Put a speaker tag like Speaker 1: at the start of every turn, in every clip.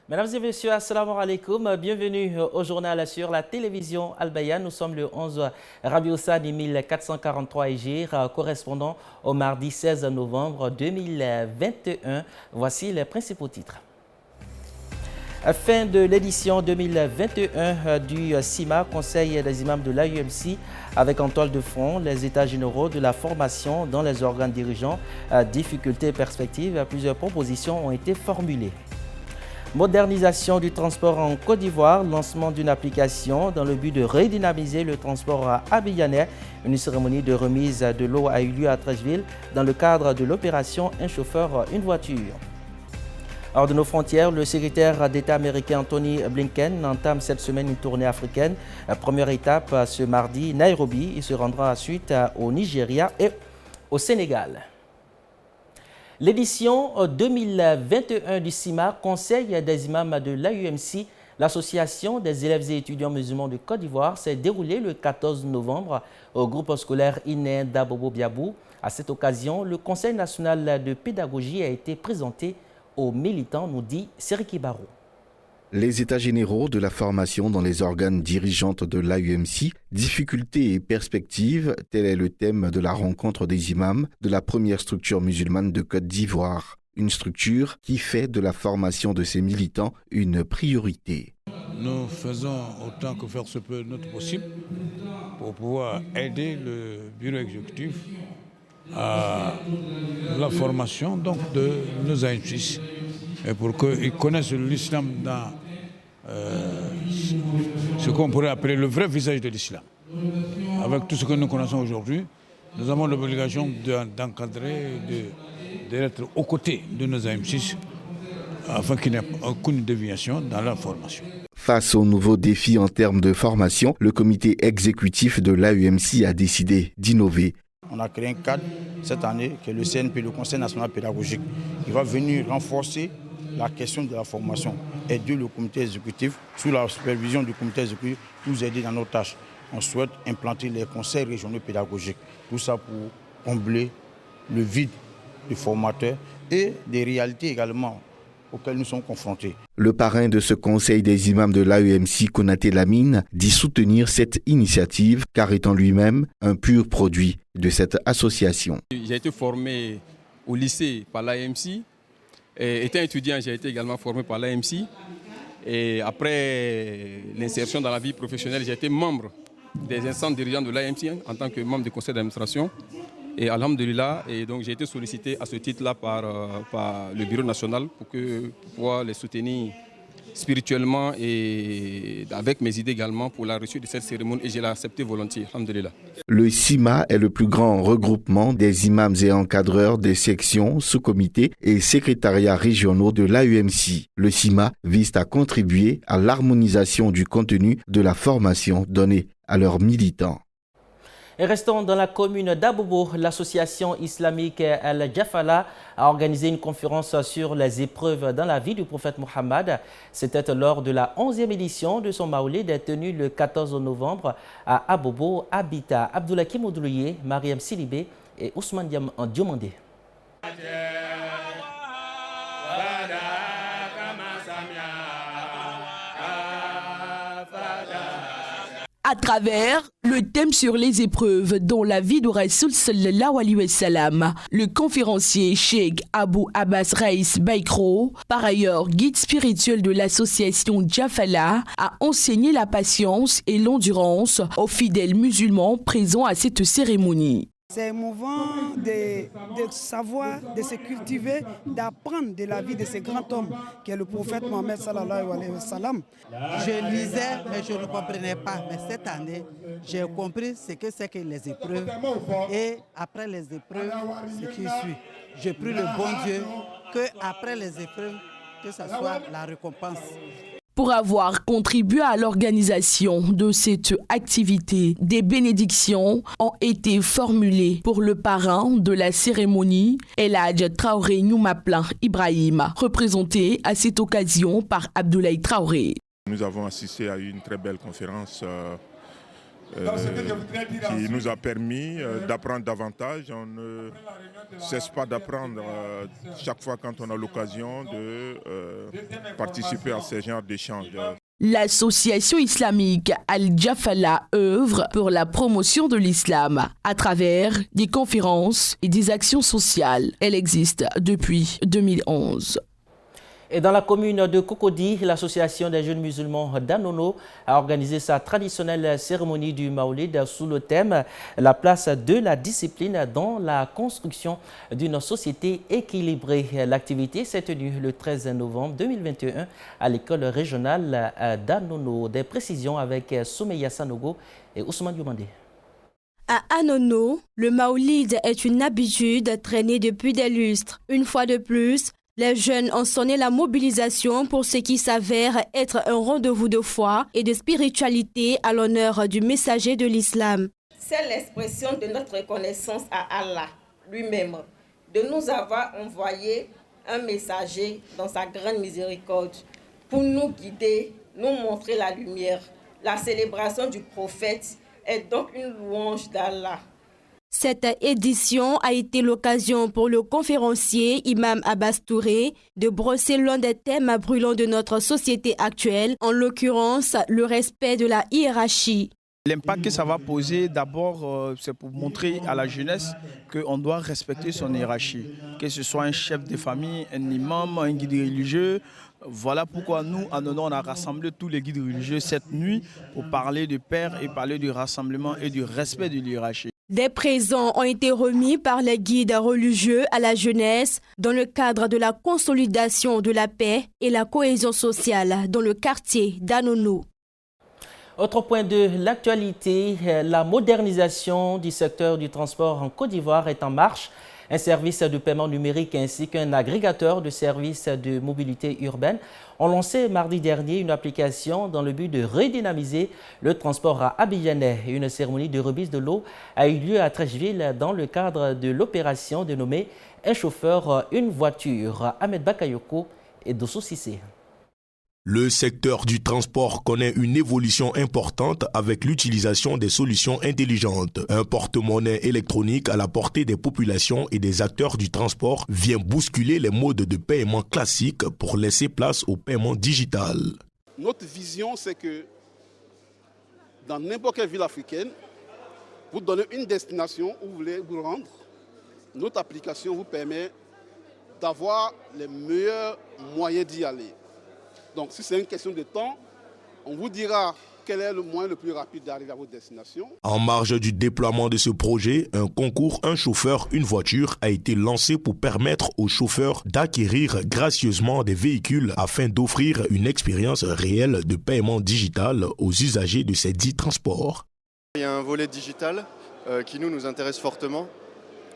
Speaker 1: Mesdames et messieurs, assalamu alaikum. Bienvenue au journal sur la télévision Al-Bayan. Nous sommes le 11 Rabiul Thani 1443 Hégire, correspondant au mardi 16 novembre 2021. Voici les principaux titres. Fin de l'édition 2021 du CIMA, Conseil des imams de l'AUMC, avec en toile de fond les états généraux de la formation dans les organes dirigeants. Difficultés et perspectives, plusieurs propositions ont été formulées. Modernisation du transport en Côte d'Ivoire, lancement d'une application dans le but de redynamiser le transport abidjanais. Une cérémonie de remise de l'eau a eu lieu à Treichville dans le cadre de l'opération Un chauffeur, une voiture. Hors de nos frontières, le secrétaire d'État américain Anthony Blinken entame cette semaine une tournée africaine. Première étape ce mardi, Nairobi. Il se rendra ensuite au Nigeria et au Sénégal. L'édition 2021 du CIMA, Conseil des imams de l'AUMC, l'association des élèves et étudiants musulmans de Côte d'Ivoire, s'est déroulée le 14 novembre au groupe scolaire Iné d'Abobo Biabou. À cette occasion, le Conseil national de pédagogie a été présenté aux militants, nous dit Seriki Barou.
Speaker 2: Les états généraux de la formation dans les organes dirigeantes de l'AUMC, difficultés et perspectives, tel est le thème de la rencontre des imams de la première structure musulmane de Côte d'Ivoire. Une structure qui fait de la formation de ses militants une priorité.
Speaker 3: Nous faisons autant que faire se peut notre possible pour pouvoir aider le bureau exécutif à la formation donc, de nos AMC et pour qu'ils connaissent l'islam dans ce qu'on pourrait appeler le vrai visage de l'islam. Avec tout ce que nous connaissons aujourd'hui, nous avons l'obligation d'encadrer, d'être aux côtés de nos AM6 afin qu'il n'y ait aucune déviation dans la formation.
Speaker 2: Face aux nouveaux défis en termes de formation, le comité exécutif de l'AUMC a décidé d'innover.
Speaker 4: On a créé un cadre cette année qui est le CNP, le Conseil national pédagogique. Il va venir renforcer la question de la formation, aider le comité exécutif, sous la supervision du comité exécutif, nous aider dans nos tâches. On souhaite implanter les conseils régionaux pédagogiques, tout ça pour combler le vide des formateurs et des réalités également auxquelles nous sommes confrontés.
Speaker 2: Le parrain de ce conseil des imams de l'AUMC, Konaté Lamine, dit soutenir cette initiative car étant lui-même un pur produit de cette association.
Speaker 5: J'ai été formé au lycée par l'AUMC. Étant étudiant, j'ai été également formé par l'AMC. Et après l'insertion dans la vie professionnelle, j'ai été membre des instances dirigeantes de l'AMC en tant que membre du conseil d'administration. Et alhamdulillah, et donc j'ai été sollicité à ce titre-là par le bureau national pour pouvoir les soutenir spirituellement et avec mes idées également pour la réussite de cette cérémonie. Et je l'ai accepté volontiers, alhamdulillah.
Speaker 2: Le CIMA est le plus grand regroupement des imams et encadreurs des sections, sous-comités et secrétariats régionaux de l'AUMC. Le CIMA vise à contribuer à l'harmonisation du contenu de la formation donnée à leurs militants.
Speaker 1: Et restons dans la commune d'Abobo. L'association islamique Al-Jafala a organisé une conférence sur les épreuves dans la vie du prophète Mohammed. C'était lors de la 11e édition de son maoulid tenue le 14 novembre à Abobo, Habitat. Abdoulaye Moudoulié, Mariam Silibé et Ousmane Diomandé.
Speaker 6: À travers le thème sur les épreuves dans la vie de Rasoul sallallahu alayhi wa sallam, le conférencier Cheikh Abou Abbas Raïs Baïkro, par ailleurs guide spirituel de l'association Jafala, a enseigné la patience et l'endurance aux fidèles musulmans présents à cette cérémonie.
Speaker 7: C'est émouvant de savoir, de se cultiver, d'apprendre de la vie de ce grand homme qui est le prophète Mohammed sallallahu alayhi wa sallam.
Speaker 8: Je lisais, mais je ne comprenais pas. Mais cette année, j'ai compris ce que c'est que les épreuves. Et après les épreuves, ce qui suit. Je prie le bon Dieu qu'après les épreuves, que ce soit la récompense.
Speaker 6: Pour avoir contribué à l'organisation de cette activité, des bénédictions ont été formulées pour le parrain de la cérémonie, El Hadj Traoré Noumaplan Ibrahim, représenté à cette occasion par Abdoulaye Traoré.
Speaker 9: Nous avons assisté à une très belle conférence qui nous a permis d'apprendre davantage. On ne cesse pas d'apprendre chaque fois quand on a l'occasion de participer à ce genre d'échanges.
Speaker 6: L'association islamique Al-Jafala œuvre pour la promotion de l'islam à travers des conférences et des actions sociales. Elle existe depuis 2011.
Speaker 1: Et dans la commune de Cocody, l'association des jeunes musulmans d'Anono a organisé sa traditionnelle cérémonie du Maoulid sous le thème « La place de la discipline dans la construction d'une société équilibrée ». L'activité s'est tenue le 13 novembre 2021 à l'école régionale d'Anono. Des précisions avec Soumeya Sanogo et Ousmane Youmandé.
Speaker 10: À Anono, le Maoulid est une habitude traînée depuis des lustres. Une fois de plus, les jeunes ont sonné la mobilisation pour ce qui s'avère être un rendez-vous de foi et de spiritualité à l'honneur du messager de l'islam.
Speaker 11: C'est l'expression de notre reconnaissance à Allah lui-même, de nous avoir envoyé un messager dans sa grande miséricorde pour nous guider, nous montrer la lumière. La célébration du prophète est donc une louange d'Allah.
Speaker 10: Cette édition a été l'occasion pour le conférencier Imam Abbas Touré de brosser l'un des thèmes brûlants de notre société actuelle, en l'occurrence le respect de la hiérarchie.
Speaker 4: L'impact que ça va poser, d'abord, c'est pour montrer à la jeunesse qu'on doit respecter son hiérarchie. Que ce soit un chef de famille, un imam, un guide religieux. Voilà pourquoi nous, à Anono, on a rassemblé tous les guides religieux cette nuit pour parler de paix et parler du rassemblement et du respect de l'hiérarchie.
Speaker 10: Des présents ont été remis par les guides religieux à la jeunesse dans le cadre de la consolidation de la paix et la cohésion sociale dans le quartier d'Anono.
Speaker 1: Autre point de l'actualité, la modernisation du secteur du transport en Côte d'Ivoire est en marche. Un service de paiement numérique ainsi qu'un agrégateur de services de mobilité urbaine ont lancé mardi dernier une application dans le but de redynamiser le transport à Abidjanais. Une cérémonie de remise de l'eau a eu lieu à Trècheville dans le cadre de l'opération dénommée « Un chauffeur, une voiture ». Ahmed Bakayoko et Dosso Sissé.
Speaker 12: Le secteur du transport connaît une évolution importante avec l'utilisation des solutions intelligentes. Un porte-monnaie électronique à la portée des populations et des acteurs du transport vient bousculer les modes de paiement classiques pour laisser place au paiement digital.
Speaker 13: Notre vision, c'est que dans n'importe quelle ville africaine, vous donnez une destination où vous voulez vous rendre. Notre application vous permet d'avoir les meilleurs moyens d'y aller. Donc, si c'est une question de temps, on vous dira quel est le moyen le plus rapide d'arriver à votre destination.
Speaker 12: En marge du déploiement de ce projet, un concours « Un chauffeur, une voiture » a été lancé pour permettre aux chauffeurs d'acquérir gracieusement des véhicules afin d'offrir une expérience réelle de paiement digital aux usagers de ces dits transports.
Speaker 14: Il y a un volet digital qui nous intéresse fortement.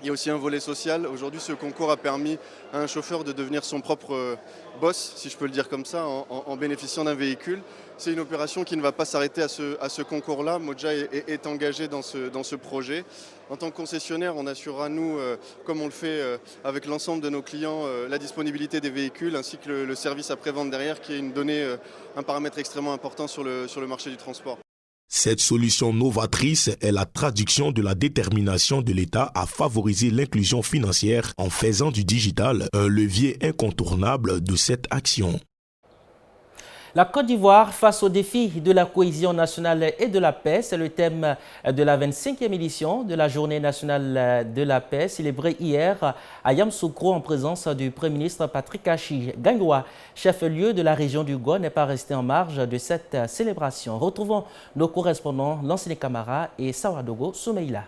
Speaker 14: Il y a aussi un volet social. Aujourd'hui, ce concours a permis à un chauffeur de devenir son propre boss, si je peux le dire comme ça, en bénéficiant d'un véhicule. C'est une opération qui ne va pas s'arrêter à ce concours-là. Modja est engagé dans ce projet. En tant que concessionnaire, on assurera, nous, comme on le fait avec l'ensemble de nos clients, la disponibilité des véhicules ainsi que le service après-vente derrière, qui est une donnée, un paramètre extrêmement important sur le marché du transport.
Speaker 12: Cette solution novatrice est la traduction de la détermination de l'État à favoriser l'inclusion financière en faisant du digital un levier incontournable de cette action.
Speaker 1: La Côte d'Ivoire face aux défis de la cohésion nationale et de la paix, c'est le thème de la 25e édition de la Journée nationale de la paix, célébrée hier à Yamoussoukro en présence du Premier ministre Patrick Achi. Gagnoa, chef-lieu de la région du Go, n'est pas resté en marge de cette célébration. Retrouvons nos correspondants Lansine Camara et Sawadogo Soumeila.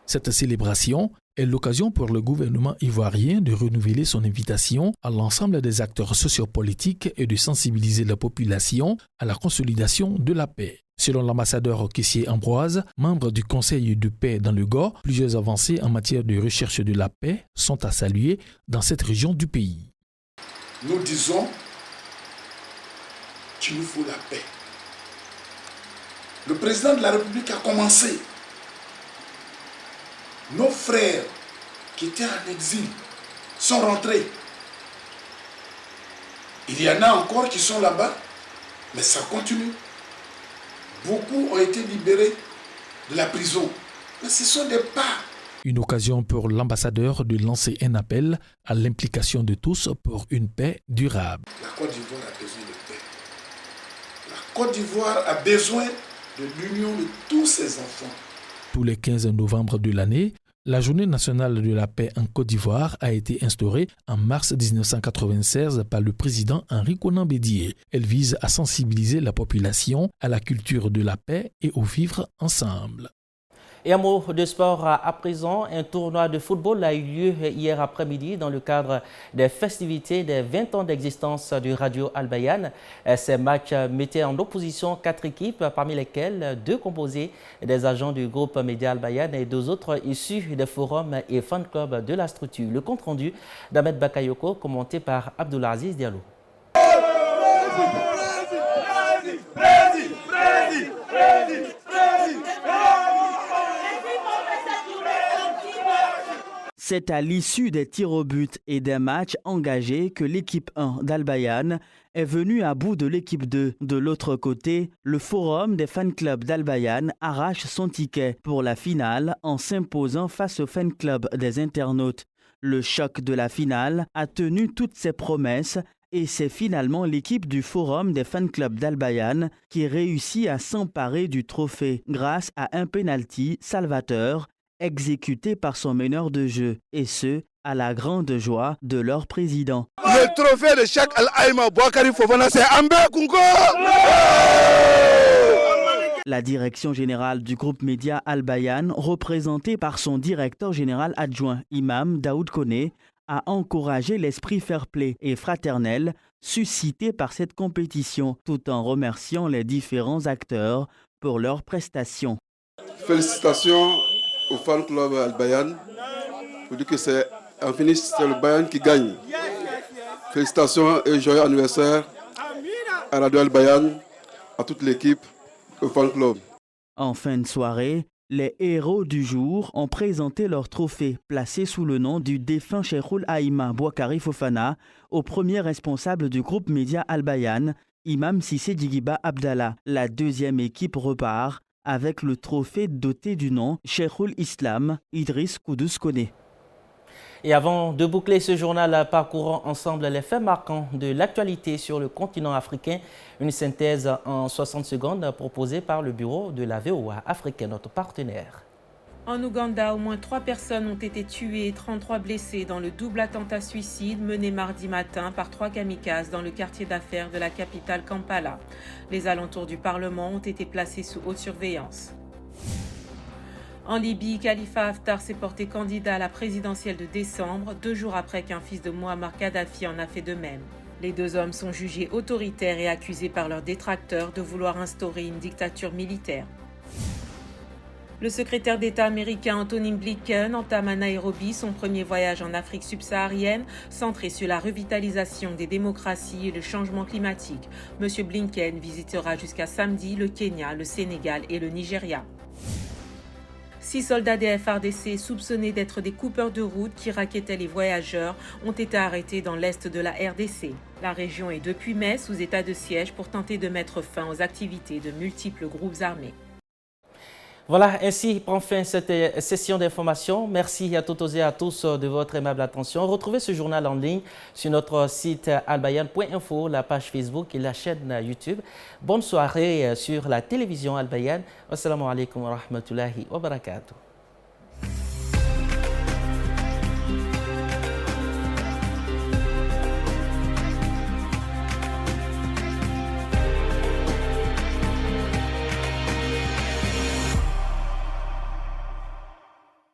Speaker 15: Cette célébration est l'occasion pour le gouvernement ivoirien de renouveler son invitation à l'ensemble des acteurs sociopolitiques et de sensibiliser la population à la consolidation de la paix. Selon l'ambassadeur Kessié Ambroise, membre du Conseil de paix dans le Go, plusieurs avancées en matière de recherche de la paix sont à saluer dans cette région du pays.
Speaker 16: Nous disons qu'il nous faut la paix. Le président de la République a commencé. Nos frères qui étaient en exil sont rentrés. Il y en a encore qui sont là-bas, mais ça continue. Beaucoup ont été libérés de la prison. Mais ce sont des pas.
Speaker 15: Une occasion pour l'ambassadeur de lancer un appel à l'implication de tous pour une paix durable.
Speaker 16: La Côte d'Ivoire a besoin de paix. La Côte d'Ivoire a besoin de l'union de tous ses enfants.
Speaker 15: Tous les 15 novembre de l'année, la Journée nationale de la paix en Côte d'Ivoire a été instaurée en mars 1996 par le président Henri Konan Bédié. Elle vise à sensibiliser la population à la culture de la paix et au vivre ensemble.
Speaker 1: Et un mot de sport à présent, un tournoi de football a eu lieu hier après-midi dans le cadre des festivités des 20 ans d'existence du Radio Al Bayan. Ces matchs mettaient en opposition 4 équipes, parmi lesquelles 2 composées des agents du groupe Média Al Bayan et 2 autres issus des forums et fan clubs de la structure. Le compte rendu d'Ahmed Bakayoko, commenté par Abdoulaziz Diallo.
Speaker 17: C'est à l'issue des tirs au but et des matchs engagés que l'équipe 1 d'Al Bayan est venue à bout de l'équipe 2. De l'autre côté, le forum des fan clubs d'Al Bayan arrache son ticket pour la finale en s'imposant face au fan club des internautes. Le choc de la finale a tenu toutes ses promesses et c'est finalement l'équipe du forum des fan clubs d'Al Bayan qui réussit à s'emparer du trophée grâce à un penalty salvateur exécuté par son meneur de jeu, et ce, à la grande joie de leur président.
Speaker 18: Le trophée de Cheikh Al-Aïma Boakari Fofana, c'est Ambé Kunko.
Speaker 17: La direction générale du groupe Média Al Bayan, représentée par son directeur général adjoint, Imam Daoud Koné, a encouragé l'esprit fair-play et fraternel suscité par cette compétition, tout en remerciant les différents acteurs pour leurs prestations.
Speaker 13: Félicitations au fan club Al Bayan. Pour dire que c'est en finish, c'est le Bayan qui gagne. Félicitations et joyeux anniversaire à Radio Al Bayan, à toute l'équipe, au fan club.
Speaker 17: En fin de soirée, les héros du jour ont présenté leur trophée placé sous le nom du défunt Cheikhoul Aïma Boakari Fofana au premier responsable du groupe Média Al Bayan, Imam Sissé Djigiba Abdallah. La deuxième équipe repart avec le trophée doté du nom Cheikhoul Islam Idriss Koudous Koné.
Speaker 1: Et avant de boucler ce journal, parcourons ensemble les faits marquants de l'actualité sur le continent africain. Une synthèse en 60 secondes proposée par le bureau de la VOA africaine, notre partenaire.
Speaker 19: En Ouganda, au moins 3 personnes ont été tuées et 33 blessées dans le double attentat suicide mené mardi matin par 3 kamikazes dans le quartier d'affaires de la capitale Kampala. Les alentours du Parlement ont été placés sous haute surveillance. En Libye, Khalifa Haftar s'est porté candidat à la présidentielle de décembre, 2 jours après qu'un fils de Mouammar Kadhafi en a fait de même. Les 2 hommes sont jugés autoritaires et accusés par leurs détracteurs de vouloir instaurer une dictature militaire. Le secrétaire d'État américain Anthony Blinken entame à Nairobi son premier voyage en Afrique subsaharienne, centré sur la revitalisation des démocraties et le changement climatique. M. Blinken visitera jusqu'à samedi le Kenya, le Sénégal et le Nigeria. 6 soldats des FARDC soupçonnés d'être des coupeurs de route qui racketaient les voyageurs ont été arrêtés dans l'est de la RDC. La région est depuis mai sous état de siège pour tenter de mettre fin aux activités de multiples groupes armés.
Speaker 1: Voilà, ainsi prend fin cette session d'information. Merci à toutes et à tous de votre aimable attention. Retrouvez ce journal en ligne sur notre site albayan.info, la page Facebook et la chaîne YouTube. Bonne soirée sur la télévision Al Bayan. Wassalamu alaikum wa rahmatullahi wa barakatuh.